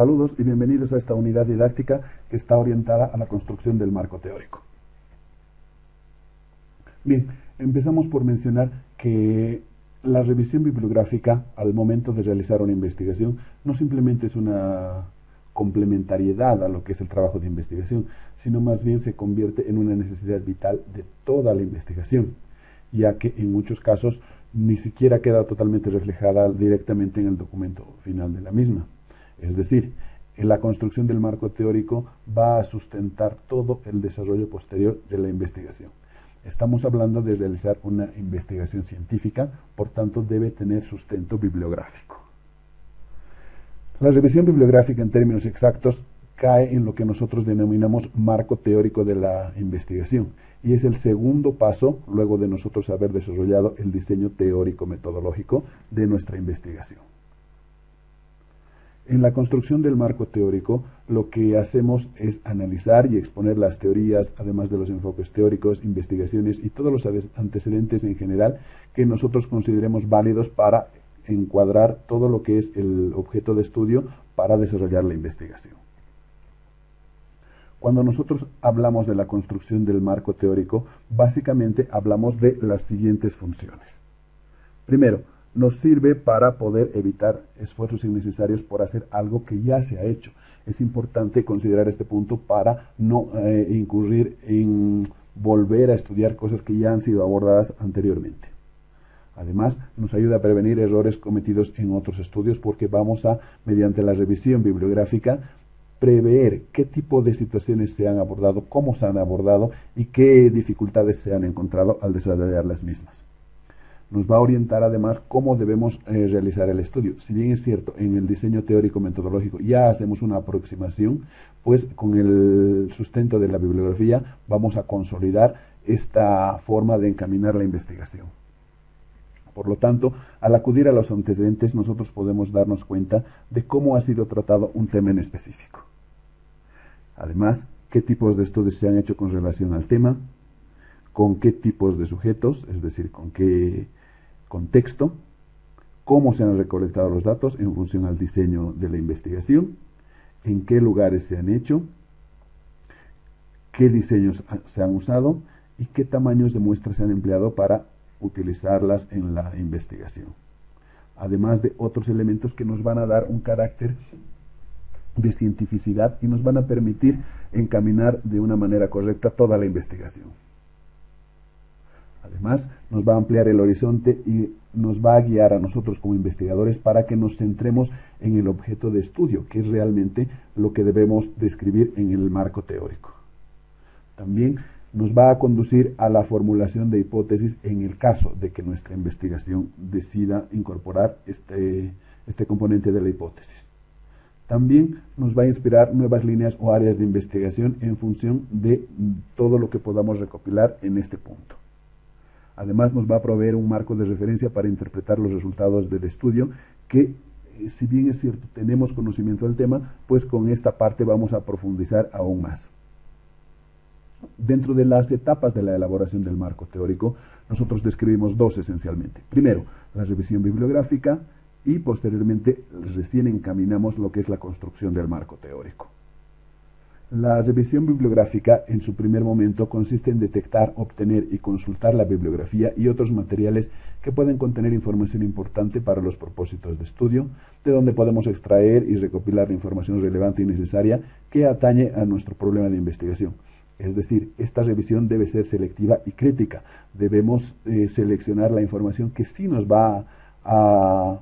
Saludos y bienvenidos a esta unidad didáctica que está orientada a la construcción del marco teórico. Bien, empezamos por mencionar que la revisión bibliográfica al momento de realizar una investigación no simplemente es una complementariedad a lo que es el trabajo de investigación, sino más bien se convierte en una necesidad vital de toda la investigación, ya que en muchos casos ni siquiera queda totalmente reflejada directamente en el documento final de la misma. Es decir, en la construcción del marco teórico va a sustentar todo el desarrollo posterior de la investigación. Estamos hablando de realizar una investigación científica, por tanto debe tener sustento bibliográfico. La revisión bibliográfica en términos exactos cae en lo que nosotros denominamos marco teórico de la investigación y es el segundo paso luego de nosotros haber desarrollado el diseño teórico metodológico de nuestra investigación. En la construcción del marco teórico, lo que hacemos es analizar y exponer las teorías, además de los enfoques teóricos, investigaciones y todos los antecedentes en general que nosotros consideremos válidos para encuadrar todo lo que es el objeto de estudio para desarrollar la investigación. Cuando nosotros hablamos de la construcción del marco teórico, básicamente hablamos de las siguientes funciones. Primero, nos sirve para poder evitar esfuerzos innecesarios por hacer algo que ya se ha hecho. Es importante considerar este punto para no incurrir en volver a estudiar cosas que ya han sido abordadas anteriormente. Además, nos ayuda a prevenir errores cometidos en otros estudios porque vamos a, mediante la revisión bibliográfica, prever qué tipo de situaciones se han abordado, cómo se han abordado y qué dificultades se han encontrado al desarrollar las mismas. Nos va a orientar además cómo debemos realizar el estudio. Si bien es cierto, en el diseño teórico metodológico ya hacemos una aproximación, pues con el sustento de la bibliografía vamos a consolidar esta forma de encaminar la investigación. Por lo tanto, al acudir a los antecedentes, nosotros podemos darnos cuenta de cómo ha sido tratado un tema en específico. Además, qué tipos de estudios se han hecho con relación al tema, con qué tipos de sujetos, es decir, con qué contexto, cómo se han recolectado los datos en función al diseño de la investigación, en qué lugares se han hecho, qué diseños se han usado y qué tamaños de muestras se han empleado para utilizarlas en la investigación. Además de otros elementos que nos van a dar un carácter de cientificidad y nos van a permitir encaminar de una manera correcta toda la investigación. Además, nos va a ampliar el horizonte y nos va a guiar a nosotros como investigadores para que nos centremos en el objeto de estudio, que es realmente lo que debemos describir en el marco teórico. También nos va a conducir a la formulación de hipótesis en el caso de que nuestra investigación decida incorporar este componente de la hipótesis. También nos va a inspirar nuevas líneas o áreas de investigación en función de todo lo que podamos recopilar en este punto. Además, nos va a proveer un marco de referencia para interpretar los resultados del estudio que, si bien es cierto, tenemos conocimiento del tema, pues con esta parte vamos a profundizar aún más. Dentro de las etapas de la elaboración del marco teórico, nosotros describimos dos esencialmente. Primero, la revisión bibliográfica y posteriormente recién encaminamos lo que es la construcción del marco teórico. La revisión bibliográfica en su primer momento consiste en detectar, obtener y consultar la bibliografía y otros materiales que pueden contener información importante para los propósitos de estudio, de donde podemos extraer y recopilar la información relevante y necesaria que atañe a nuestro problema de investigación. Es decir, esta revisión debe ser selectiva y crítica. Debemos seleccionar la información que sí nos va a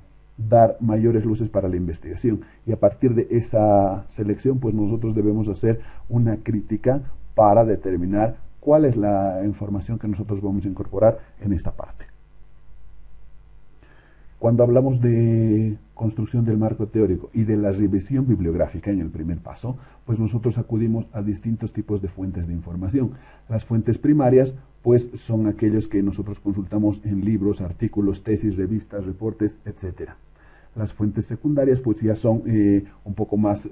dar mayores luces para la investigación y a partir de esa selección pues nosotros debemos hacer una crítica para determinar cuál es la información que nosotros vamos a incorporar en esta parte. Cuando hablamos de construcción del marco teórico y de la revisión bibliográfica en el primer paso, pues nosotros acudimos a distintos tipos de fuentes de información. Las fuentes primarias pues son aquellos que nosotros consultamos en libros, artículos, tesis, revistas, reportes, etc. Las fuentes secundarias pues ya son un poco más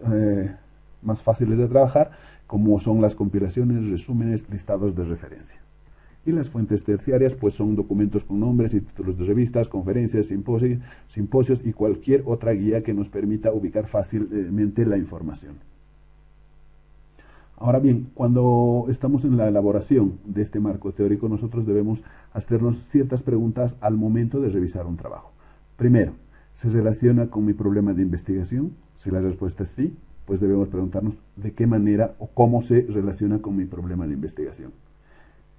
fáciles de trabajar, como son las compilaciones, resúmenes, listados de referencia. Y las fuentes terciarias pues son documentos con nombres y títulos de revistas, conferencias, simposios y cualquier otra guía que nos permita ubicar fácilmente la información. Ahora bien, cuando estamos en la elaboración de este marco teórico, nosotros debemos hacernos ciertas preguntas al momento de revisar un trabajo. Primero, ¿se relaciona con mi problema de investigación? Si la respuesta es sí, pues debemos preguntarnos de qué manera o cómo se relaciona con mi problema de investigación.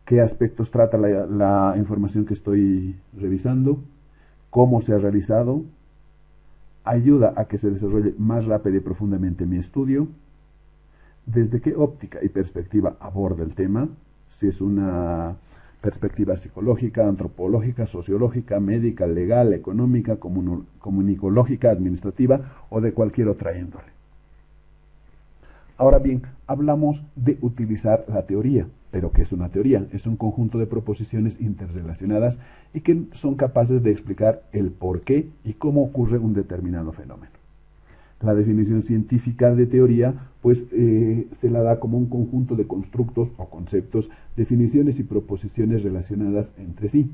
¿Qué aspectos trata la información que estoy revisando? ¿Cómo se ha realizado? ¿Ayuda a que se desarrolle más rápido y profundamente mi estudio? ¿Desde qué óptica y perspectiva aborda el tema? Si es una perspectiva psicológica, antropológica, sociológica, médica, legal, económica, comunicológica, administrativa o de cualquier otra índole. Ahora bien, hablamos de utilizar la teoría, pero ¿qué es una teoría? Es un conjunto de proposiciones interrelacionadas y que son capaces de explicar el por qué y cómo ocurre un determinado fenómeno. La definición científica de teoría pues se la da como un conjunto de constructos o conceptos, definiciones y proposiciones relacionadas entre sí,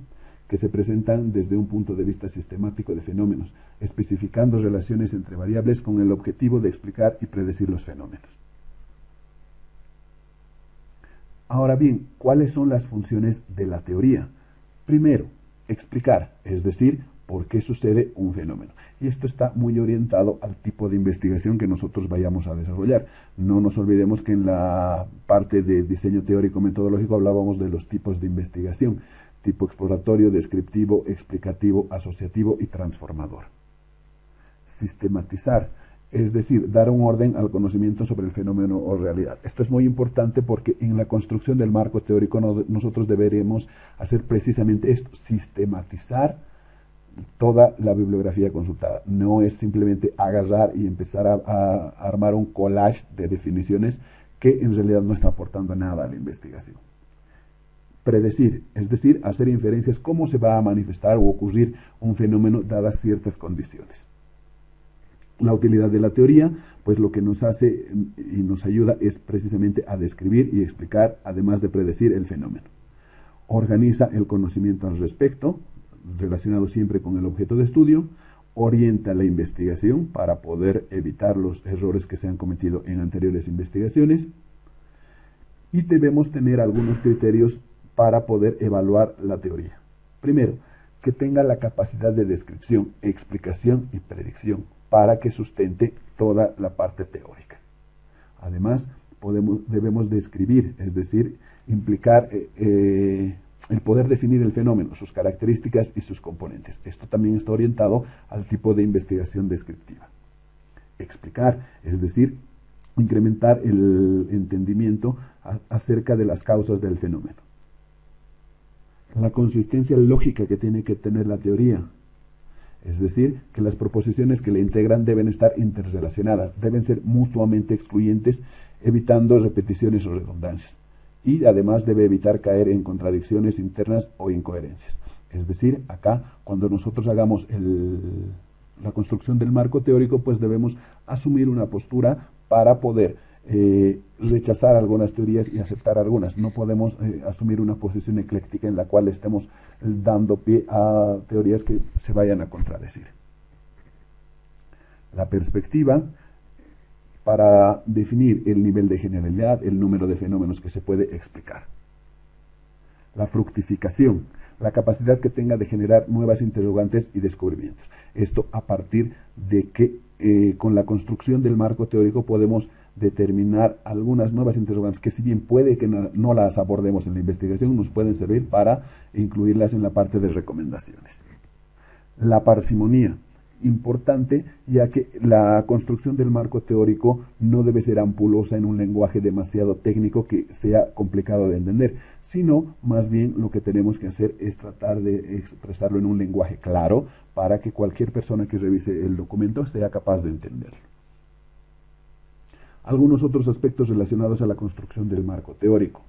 que se presentan desde un punto de vista sistemático de fenómenos, especificando relaciones entre variables con el objetivo de explicar y predecir los fenómenos. Ahora bien, ¿cuáles son las funciones de la teoría? Primero, explicar, es decir, por qué sucede un fenómeno. Y esto está muy orientado al tipo de investigación que nosotros vayamos a desarrollar. No nos olvidemos que en la parte de diseño teórico metodológico hablábamos de los tipos de investigación: tipo exploratorio, descriptivo, explicativo, asociativo y transformador. Sistematizar, es decir, dar un orden al conocimiento sobre el fenómeno o realidad. Esto es muy importante porque en la construcción del marco teórico nosotros deberemos hacer precisamente esto: sistematizar toda la bibliografía consultada. No es simplemente agarrar y empezar a armar un collage de definiciones que en realidad no está aportando nada a la investigación. Predecir, es decir, hacer inferencias cómo se va a manifestar o ocurrir un fenómeno dadas ciertas condiciones. La utilidad de la teoría, pues lo que nos hace y nos ayuda es precisamente a describir y explicar, además de predecir el fenómeno. Organiza el conocimiento al respecto, relacionado siempre con el objeto de estudio. Orienta la investigación para poder evitar los errores que se han cometido en anteriores investigaciones. Y debemos tener algunos criterios para poder evaluar la teoría. Primero, que tenga la capacidad de descripción, explicación y predicción para que sustente toda la parte teórica. Además, debemos describir, es decir, implicar el poder definir el fenómeno, sus características y sus componentes. Esto también está orientado al tipo de investigación descriptiva. Explicar, es decir, incrementar el entendimiento acerca de las causas del fenómeno. La consistencia lógica que tiene que tener la teoría, es decir, que las proposiciones que la integran deben estar interrelacionadas, deben ser mutuamente excluyentes, evitando repeticiones o redundancias. Y además debe evitar caer en contradicciones internas o incoherencias. Es decir, acá, cuando nosotros hagamos la construcción del marco teórico, pues debemos asumir una postura para poder rechazar algunas teorías y aceptar algunas. No podemos asumir una posición ecléctica en la cual estemos dando pie a teorías que se vayan a contradecir. La perspectiva, para definir el nivel de generalidad, el número de fenómenos que se puede explicar. La fructificación, la capacidad que tenga de generar nuevas interrogantes y descubrimientos. Esto a partir de que con la construcción del marco teórico podemos determinar algunas nuevas interrogantes que, si bien puede que no las abordemos en la investigación, nos pueden servir para incluirlas en la parte de recomendaciones. La parsimonía, importante, ya que la construcción del marco teórico no debe ser ampulosa en un lenguaje demasiado técnico que sea complicado de entender, sino más bien lo que tenemos que hacer es tratar de expresarlo en un lenguaje claro para que cualquier persona que revise el documento sea capaz de entenderlo. Algunos otros aspectos relacionados a la construcción del marco teórico.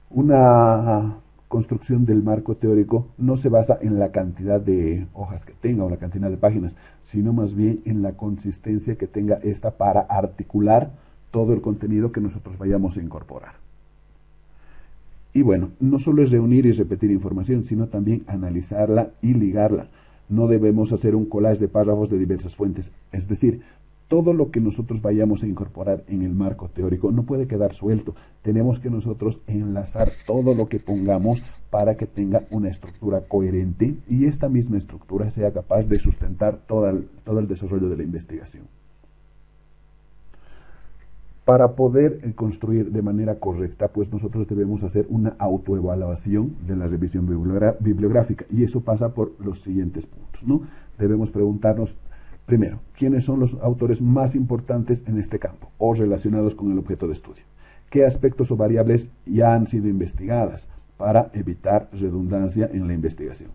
Una construcción del marco teórico no se basa en la cantidad de hojas que tenga o la cantidad de páginas, sino más bien en la consistencia que tenga esta para articular todo el contenido que nosotros vayamos a incorporar. Y bueno, no solo es reunir y repetir información, sino también analizarla y ligarla. No debemos hacer un collage de párrafos de diversas fuentes. Es decir, todo lo que nosotros vayamos a incorporar en el marco teórico no puede quedar suelto. Tenemos que nosotros enlazar todo lo que pongamos para que tenga una estructura coherente y esta misma estructura sea capaz de sustentar todo el desarrollo de la investigación. Para poder construir de manera correcta, pues nosotros debemos hacer una autoevaluación de la revisión bibliográfica y eso pasa por los siguientes puntos, ¿no? Debemos preguntarnos, primero, ¿quiénes son los autores más importantes en este campo o relacionados con el objeto de estudio? ¿Qué aspectos o variables ya han sido investigadas para evitar redundancia en la investigación?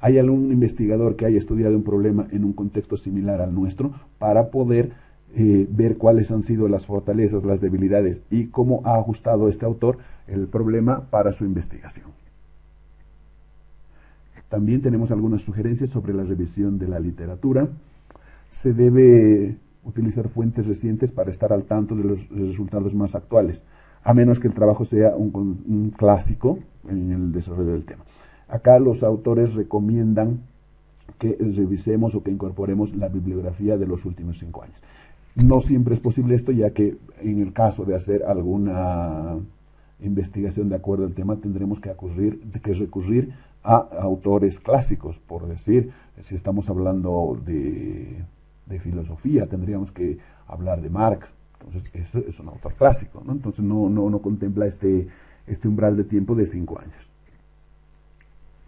¿Hay algún investigador que haya estudiado un problema en un contexto similar al nuestro para poder ver cuáles han sido las fortalezas, las debilidades y cómo ha ajustado este autor el problema para su investigación? También tenemos algunas sugerencias sobre la revisión de la literatura. Se debe utilizar fuentes recientes para estar al tanto de los resultados más actuales, a menos que el trabajo sea un clásico en el desarrollo del tema. Acá los autores recomiendan que revisemos o que incorporemos la bibliografía de los últimos 5 años. No siempre es posible esto, ya que en el caso de hacer alguna investigación de acuerdo al tema, tendremos que recurrir a autores clásicos, por decir, si estamos hablando de filosofía, tendríamos que hablar de Marx. Entonces, eso es un autor clásico, ¿no? Entonces, no contempla este umbral de tiempo de 5 años.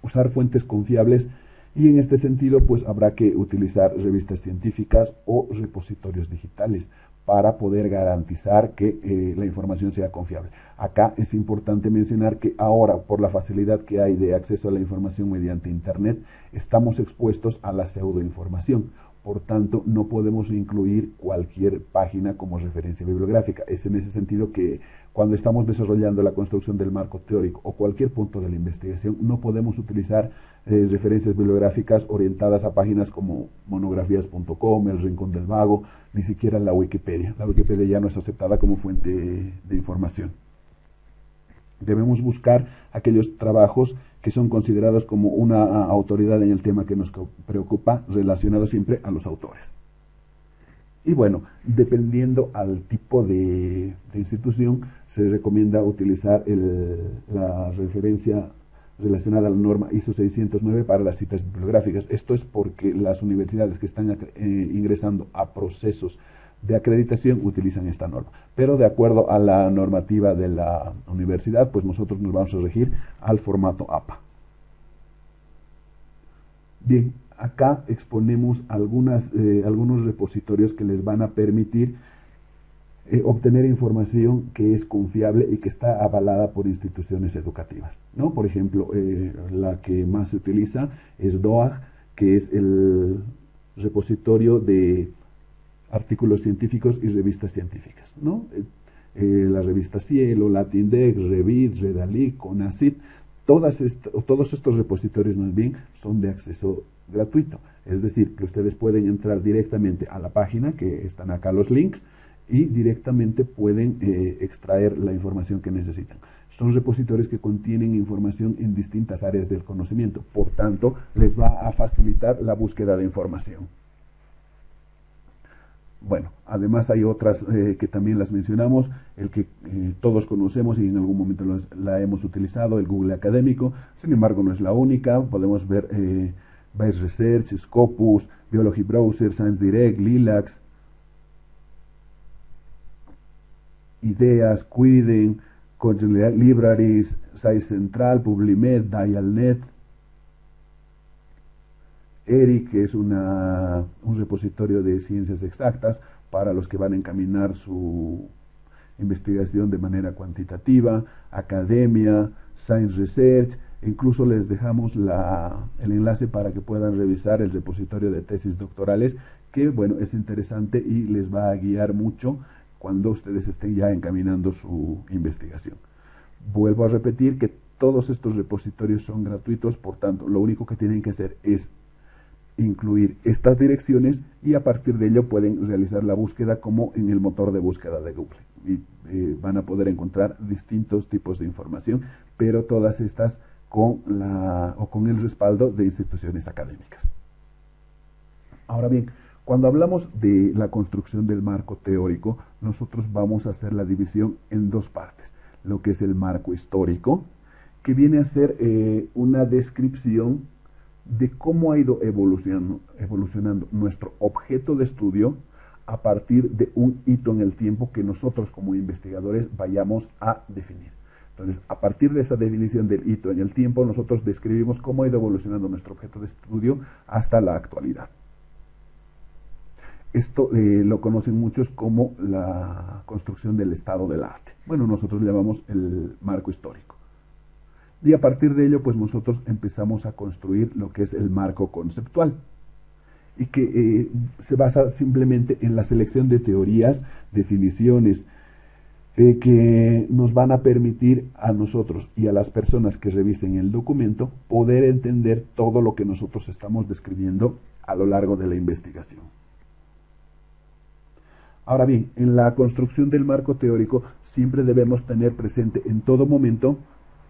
Usar fuentes confiables. Y en este sentido, pues habrá que utilizar revistas científicas o repositorios digitales para poder garantizar que la información sea confiable. Acá es importante mencionar que ahora, por la facilidad que hay de acceso a la información mediante Internet, estamos expuestos a la pseudoinformación. Por tanto, no podemos incluir cualquier página como referencia bibliográfica. Es en ese sentido que cuando estamos desarrollando la construcción del marco teórico o cualquier punto de la investigación, no podemos utilizar referencias bibliográficas orientadas a páginas como monografías.com, El Rincón del Vago, ni siquiera la Wikipedia. La Wikipedia ya no es aceptada como fuente de información. Debemos buscar aquellos trabajos que son considerados como una autoridad en el tema que nos preocupa, relacionados siempre a los autores. Y bueno, dependiendo al tipo de institución, se recomienda utilizar la referencia relacionada a la norma ISO 609 para las citas bibliográficas. Esto es porque las universidades que están ingresando a procesos de acreditación utilizan esta norma, pero de acuerdo a la normativa de la universidad, pues nosotros nos vamos a regir al formato APA. Bien, acá exponemos algunos repositorios que les van a permitir obtener información que es confiable y que está avalada por instituciones educativas, ¿no? Por ejemplo, la que más se utiliza es DOAG, que es el repositorio de artículos científicos y revistas científicas, ¿no? La revista Cielo, LatinDex, Revit, Redalic, CONACYT, todos estos repositorios más bien son de acceso gratuito, es decir, que ustedes pueden entrar directamente a la página, que están acá los links, y directamente pueden extraer la información que necesitan. Son repositorios que contienen información en distintas áreas del conocimiento, por tanto, les va a facilitar la búsqueda de información. Bueno, además hay otras que también las mencionamos, el que todos conocemos y en algún momento la hemos utilizado, el Google Académico. Sin embargo, no es la única. Podemos ver Bayes Research, Scopus, Biology Browser, Science Direct, Lilacs, Ideas, Quiden, Content Libraries, Science Central, Publimed, Dialnet, ERIC, que es un repositorio de ciencias exactas para los que van a encaminar su investigación de manera cuantitativa, Academia, Science Research, incluso les dejamos el enlace para que puedan revisar el repositorio de tesis doctorales, que bueno, es interesante y les va a guiar mucho cuando ustedes estén ya encaminando su investigación. Vuelvo a repetir que todos estos repositorios son gratuitos, por tanto, lo único que tienen que hacer es incluir estas direcciones y a partir de ello pueden realizar la búsqueda como en el motor de búsqueda de Google. Y van a poder encontrar distintos tipos de información, pero todas estas con el respaldo de instituciones académicas. Ahora bien, cuando hablamos de la construcción del marco teórico, nosotros vamos a hacer la división en dos partes. Lo que es el marco histórico, que viene a ser una descripción de cómo ha ido evolucionando nuestro objeto de estudio a partir de un hito en el tiempo que nosotros como investigadores vayamos a definir. Entonces, a partir de esa definición del hito en el tiempo, nosotros describimos cómo ha ido evolucionando nuestro objeto de estudio hasta la actualidad. Esto lo conocen muchos como la construcción del estado del arte. Bueno, nosotros le llamamos el marco histórico. Y a partir de ello, pues nosotros empezamos a construir lo que es el marco conceptual. Y que se basa simplemente en la selección de teorías, definiciones, que nos van a permitir a nosotros y a las personas que revisen el documento poder entender todo lo que nosotros estamos describiendo a lo largo de la investigación. Ahora bien, en la construcción del marco teórico siempre debemos tener presente en todo momento,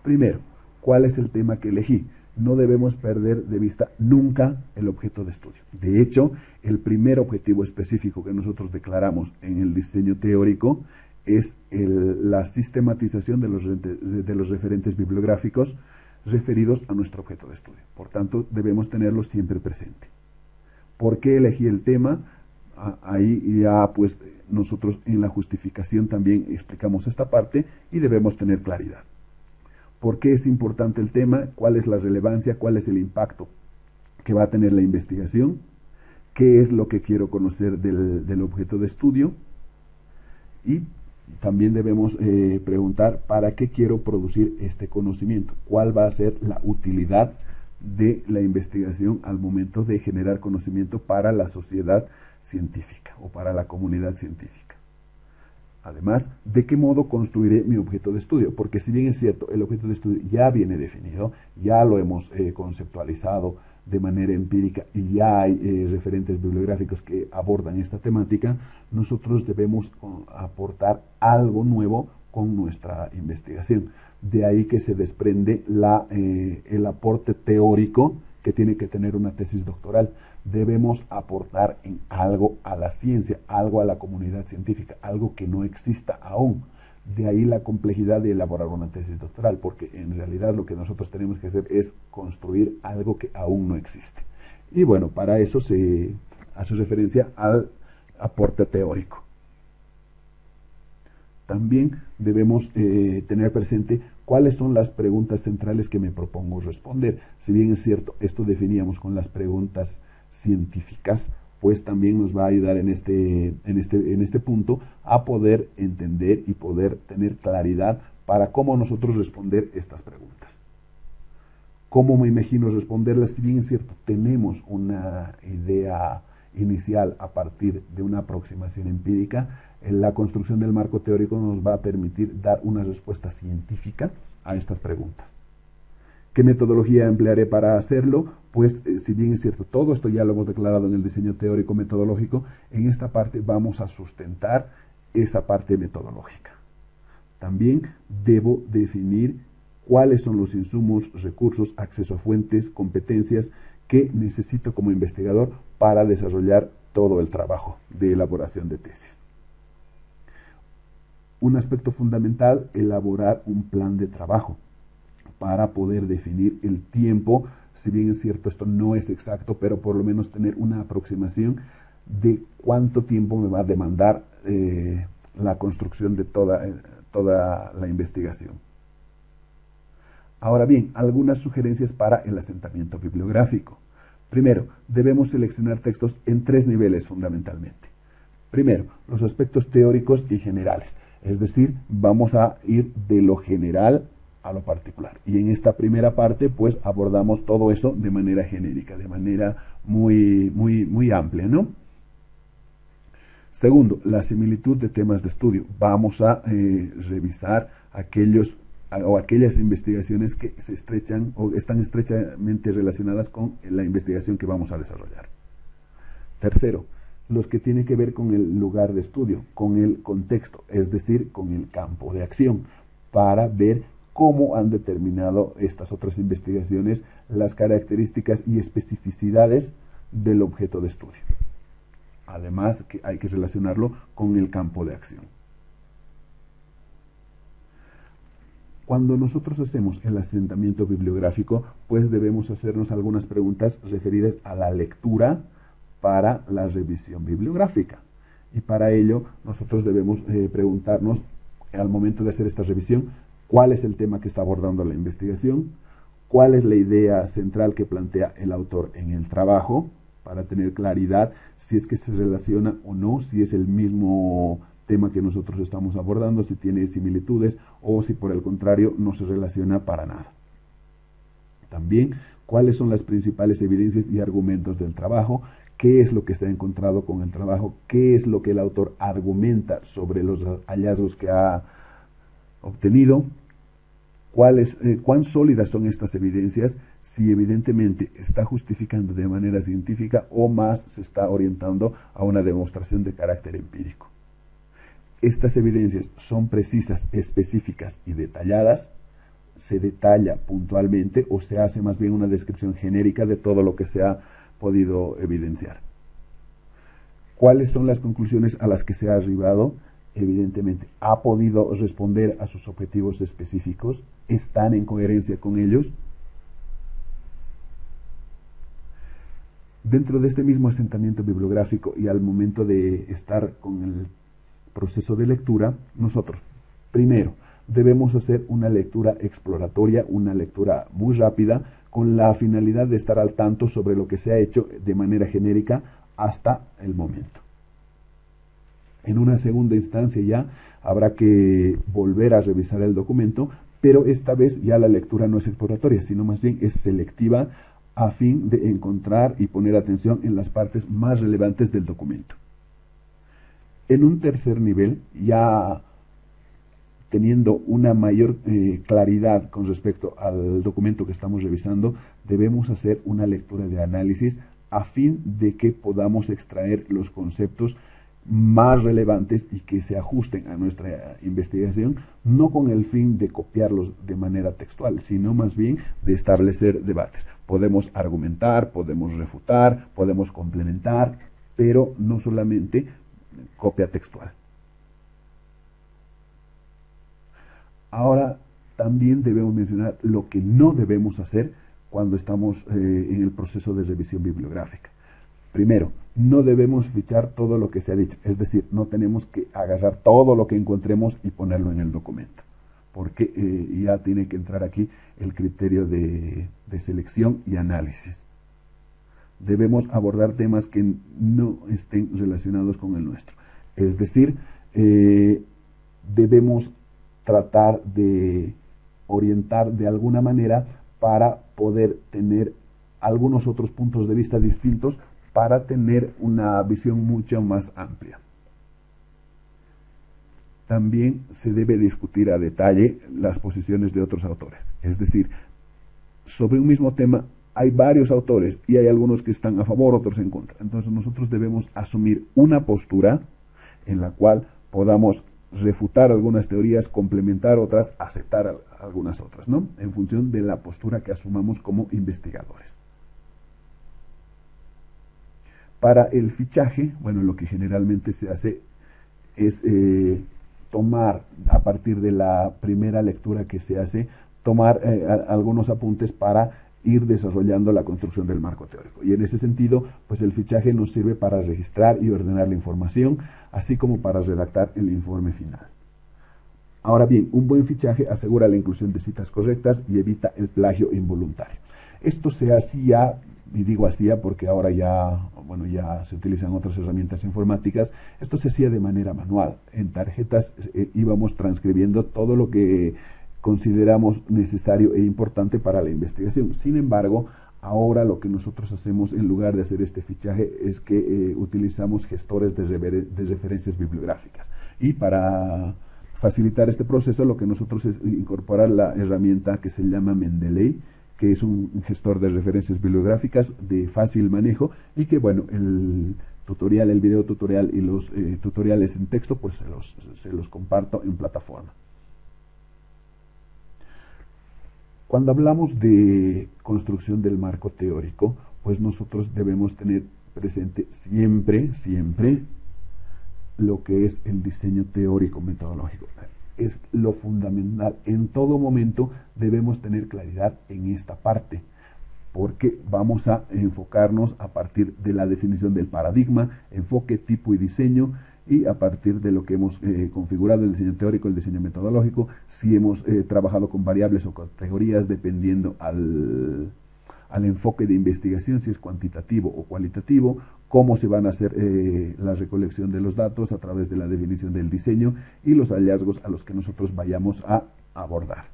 primero, cuál es el tema que elegí. No debemos perder de vista nunca el objeto de estudio. De hecho, el primer objetivo específico que nosotros declaramos en el diseño teórico es la sistematización de los referentes bibliográficos referidos a nuestro objeto de estudio. Por tanto, debemos tenerlo siempre presente. ¿Por qué elegí el tema? Ahí ya pues nosotros en la justificación también explicamos esta parte y debemos tener claridad. ¿Por qué es importante el tema? ¿Cuál es la relevancia? ¿Cuál es el impacto que va a tener la investigación? ¿Qué es lo que quiero conocer del objeto de estudio? Y también debemos preguntar ¿para qué quiero producir este conocimiento? ¿Cuál va a ser la utilidad de la investigación al momento de generar conocimiento para la sociedad científica o para la comunidad científica? Además, ¿de qué modo construiré mi objeto de estudio? Porque si bien es cierto, el objeto de estudio ya viene definido, ya lo hemos conceptualizado de manera empírica y ya hay referentes bibliográficos que abordan esta temática, nosotros debemos aportar algo nuevo con nuestra investigación. De ahí que se desprende el aporte teórico que tiene que tener una tesis doctoral. Debemos aportar en algo a la ciencia, algo a la comunidad científica, algo que no exista aún. De ahí la complejidad de elaborar una tesis doctoral, porque en realidad lo que nosotros tenemos que hacer es construir algo que aún no existe. Y bueno, para eso se hace referencia al aporte teórico. También debemos tener presente cuáles son las preguntas centrales que me propongo responder. Si bien es cierto, esto definíamos con las preguntas científicas, pues también nos va a ayudar en este punto a poder entender y poder tener claridad para cómo nosotros responder estas preguntas. ¿Cómo me imagino responderlas? Si bien es cierto, tenemos una idea inicial a partir de una aproximación empírica, la construcción del marco teórico nos va a permitir dar una respuesta científica a estas preguntas. ¿Qué metodología emplearé para hacerlo? Pues si bien es cierto, todo esto ya lo hemos declarado en el diseño teórico metodológico, en esta parte vamos a sustentar esa parte metodológica. También debo definir cuáles son los insumos, recursos, acceso a fuentes, competencias que necesito como investigador para desarrollar todo el trabajo de elaboración de tesis. Un aspecto fundamental, elaborar un plan de trabajo para poder definir el tiempo. Si bien es cierto, esto no es exacto, pero por lo menos tener una aproximación de cuánto tiempo me va a demandar la construcción de toda la investigación. Ahora bien, algunas sugerencias para el asentamiento bibliográfico. Primero, debemos seleccionar textos en 3 niveles fundamentalmente. Primero, los aspectos teóricos y generales, es decir, vamos a ir de lo general a lo particular. Y en esta primera parte, pues, abordamos todo eso de manera genérica, de manera muy amplia, ¿no? Segundo, la similitud de temas de estudio. Vamos a revisar aquellos o aquellas investigaciones que se estrechan o están estrechamente relacionadas con la investigación que vamos a desarrollar. Tercero, los que tienen que ver con el lugar de estudio, con el contexto, es decir, con el campo de acción, para ver cómo han determinado estas otras investigaciones las características y especificidades del objeto de estudio. Además, que hay que relacionarlo con el campo de acción. Cuando nosotros hacemos el asentamiento bibliográfico, pues debemos hacernos algunas preguntas referidas a la lectura para la revisión bibliográfica. Y para ello, nosotros debemos preguntarnos, al momento de hacer esta revisión, cuál es el tema que está abordando la investigación, cuál es la idea central que plantea el autor en el trabajo, para tener claridad si es que se relaciona o no, si es el mismo tema que nosotros estamos abordando, si tiene similitudes o si por el contrario no se relaciona para nada. También, cuáles son las principales evidencias y argumentos del trabajo, qué es lo que se ha encontrado con el trabajo, qué es lo que el autor argumenta sobre los hallazgos que ha obtenido, cuán sólidas son estas evidencias, si evidentemente está justificando de manera científica o más se está orientando a una demostración de carácter empírico. Estas evidencias son precisas, específicas y detalladas, se detalla puntualmente o se hace más bien una descripción genérica de todo lo que se ha podido evidenciar. ¿Cuáles son las conclusiones a las que se ha arribado? Evidentemente, ¿ha podido responder a sus objetivos específicos? ¿Están en coherencia con ellos? Dentro de este mismo asentamiento bibliográfico y al momento de estar con el proceso de lectura, nosotros, primero, debemos hacer una lectura exploratoria, una lectura muy rápida, con la finalidad de estar al tanto sobre lo que se ha hecho de manera genérica hasta el momento. En una segunda instancia ya habrá que volver a revisar el documento, pero esta vez ya la lectura no es exploratoria, sino más bien es selectiva a fin de encontrar y poner atención en las partes más relevantes del documento. En un tercer nivel, ya teniendo una mayor claridad con respecto al documento que estamos revisando, debemos hacer una lectura de análisis a fin de que podamos extraer los conceptos más relevantes y que se ajusten a nuestra investigación, no con el fin de copiarlos de manera textual, sino más bien de establecer debates. Podemos argumentar, podemos refutar, podemos complementar, pero no solamente copia textual. Ahora también debemos mencionar lo que no debemos hacer cuando estamos en el proceso de revisión bibliográfica. Primero, no debemos fichar todo lo que se ha dicho, es decir, no tenemos que agarrar todo lo que encontremos y ponerlo en el documento, porque ya tiene que entrar aquí el criterio de selección y análisis. Debemos abordar temas que no estén relacionados con el nuestro, es decir, debemos tratar de orientar de alguna manera para poder tener algunos otros puntos de vista distintos, para tener una visión mucho más amplia. También se debe discutir a detalle las posiciones de otros autores. Es decir, sobre un mismo tema hay varios autores y hay algunos que están a favor, otros en contra. Entonces nosotros debemos asumir una postura en la cual podamos refutar algunas teorías, complementar otras, aceptar algunas otras, ¿no? En función de la postura que asumamos como investigadores. Para el fichaje, bueno, lo que generalmente se hace es tomar, a partir de la primera lectura que se hace, tomar algunos apuntes para ir desarrollando la construcción del marco teórico. Y en ese sentido, pues el fichaje nos sirve para registrar y ordenar la información, así como para redactar el informe final. Ahora bien, un buen fichaje asegura la inclusión de citas correctas y evita el plagio involuntario. Esto se hacía, y digo hacía porque ahora ya se utilizan otras herramientas informáticas, esto se hacía de manera manual. En tarjetas íbamos transcribiendo todo lo que consideramos necesario e importante para la investigación. Sin embargo, ahora lo que nosotros hacemos en lugar de hacer este fichaje es que utilizamos gestores de referencias bibliográficas. Y para facilitar este proceso, lo que nosotros es incorporar la herramienta que se llama Mendeley, que es un gestor de referencias bibliográficas de fácil manejo y que, bueno, el tutorial, el video tutorial y los tutoriales en texto, pues se los comparto en plataforma. Cuando hablamos de construcción del marco teórico, pues nosotros debemos tener presente siempre lo que es el diseño teórico metodológico. Es lo fundamental. En todo momento debemos tener claridad en esta parte, porque vamos a enfocarnos a partir de la definición del paradigma, enfoque, tipo y diseño, y a partir de lo que hemos configurado el diseño teórico, el diseño metodológico, si hemos trabajado con variables o categorías dependiendo al enfoque de investigación, si es cuantitativo o cualitativo, cómo se van a hacer la recolección de los datos a través de la definición del diseño y los hallazgos a los que nosotros vayamos a abordar.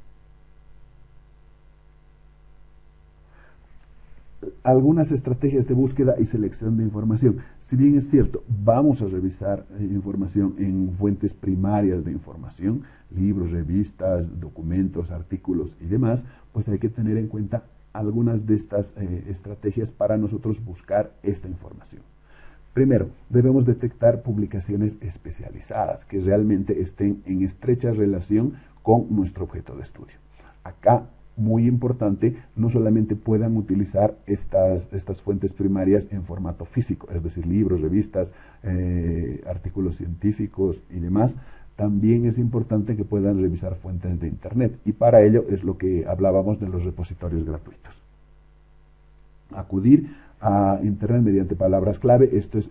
Algunas estrategias de búsqueda y selección de información. Si bien es cierto, vamos a revisar información en fuentes primarias de información, libros, revistas, documentos, artículos y demás, pues hay que tener en cuenta algunas de estas estrategias para nosotros buscar esta información. Primero, debemos detectar publicaciones especializadas que realmente estén en estrecha relación con nuestro objeto de estudio. Acá, muy importante, no solamente puedan utilizar estas fuentes primarias en formato físico, es decir, libros, revistas, artículos científicos y demás. También es importante que puedan revisar fuentes de Internet, y para ello es lo que hablábamos de los repositorios gratuitos. Acudir a Internet mediante palabras clave. Esto es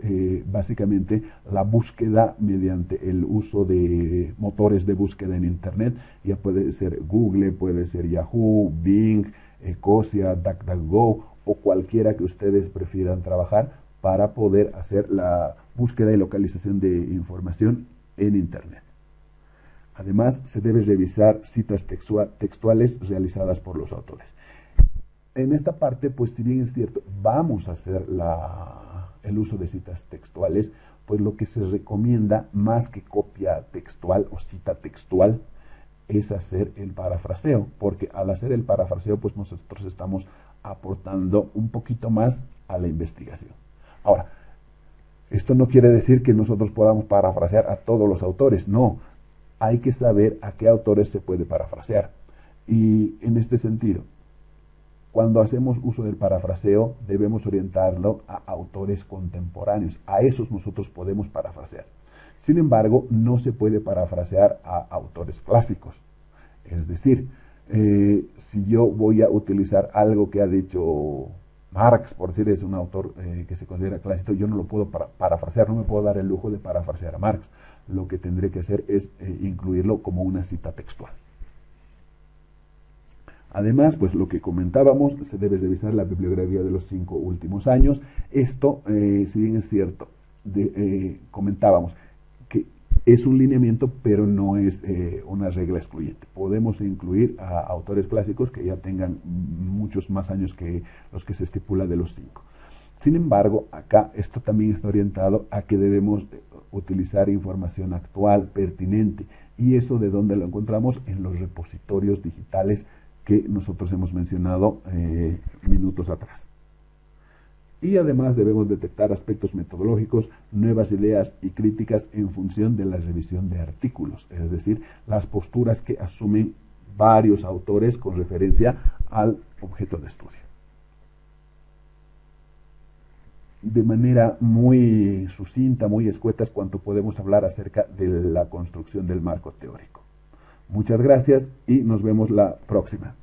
básicamente la búsqueda mediante el uso de motores de búsqueda en Internet. Ya puede ser Google, puede ser Yahoo, Bing, Ecosia, DuckDuckGo o cualquiera que ustedes prefieran trabajar para poder hacer la búsqueda y localización de información en Internet. Además, se debe revisar citas textuales realizadas por los autores. En esta parte, pues si bien es cierto, vamos a hacer el uso de citas textuales, pues lo que se recomienda más que copia textual o cita textual es hacer el parafraseo, porque al hacer el parafraseo, pues nosotros estamos aportando un poquito más a la investigación. Ahora, esto no quiere decir que nosotros podamos parafrasear a todos los autores, no. Hay que saber a qué autores se puede parafrasear. Y en este sentido, cuando hacemos uso del parafraseo, debemos orientarlo a autores contemporáneos. A esos nosotros podemos parafrasear. Sin embargo, no se puede parafrasear a autores clásicos. Es decir, si yo voy a utilizar algo que ha dicho Marx, por decir, es un autor que se considera clásico, yo no lo puedo parafrasear, no me puedo dar el lujo de parafrasear a Marx. Lo que tendré que hacer es incluirlo como una cita textual. Además, pues lo que comentábamos, se debe revisar la bibliografía de los 5 últimos años. Esto, si bien es cierto, comentábamos que es un lineamiento, pero no es una regla excluyente. Podemos incluir a autores clásicos que ya tengan muchos más años que los que se estipula de los 5. Sin embargo, acá esto también está orientado a que debemos utilizar información actual, pertinente, y eso ¿de dónde lo encontramos? En los repositorios digitales que nosotros hemos mencionado minutos atrás. Y además debemos detectar aspectos metodológicos, nuevas ideas y críticas en función de la revisión de artículos, es decir, las posturas que asumen varios autores con referencia al objeto de estudio. De manera muy sucinta, muy escueta, es cuanto podemos hablar acerca de la construcción del marco teórico. Muchas gracias y nos vemos la próxima.